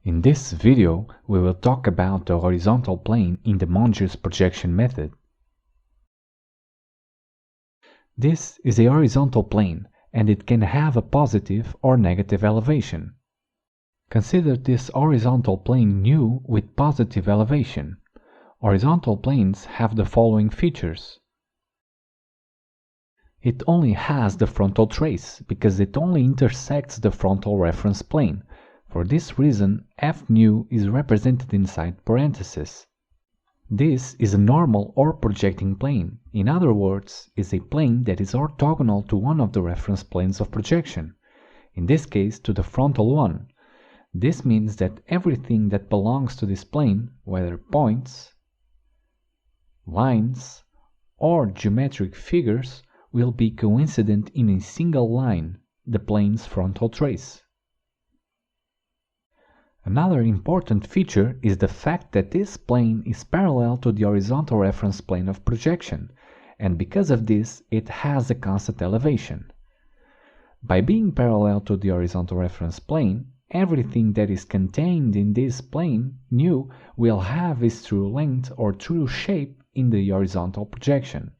In this video, we will talk about the horizontal plane in the Monge's projection method. This is a horizontal plane, and it can have a positive or negative elevation. Consider this horizontal plane nu with positive elevation. Horizontal planes have the following features. It only has the frontal trace, because it only intersects the frontal reference plane. For this reason, f nu is represented inside parentheses. This is a normal or projecting plane. In other words, is a plane that is orthogonal to one of the reference planes of projection, in this case to the frontal one. This means that everything that belongs to this plane, whether points, lines, or geometric figures, will be coincident in a single line, the plane's frontal trace. Another important feature is the fact that this plane is parallel to the horizontal reference plane of projection, and because of this it has a constant elevation. By being parallel to the horizontal reference plane, everything that is contained in this plane, nu, will have its true length or true shape in the horizontal projection.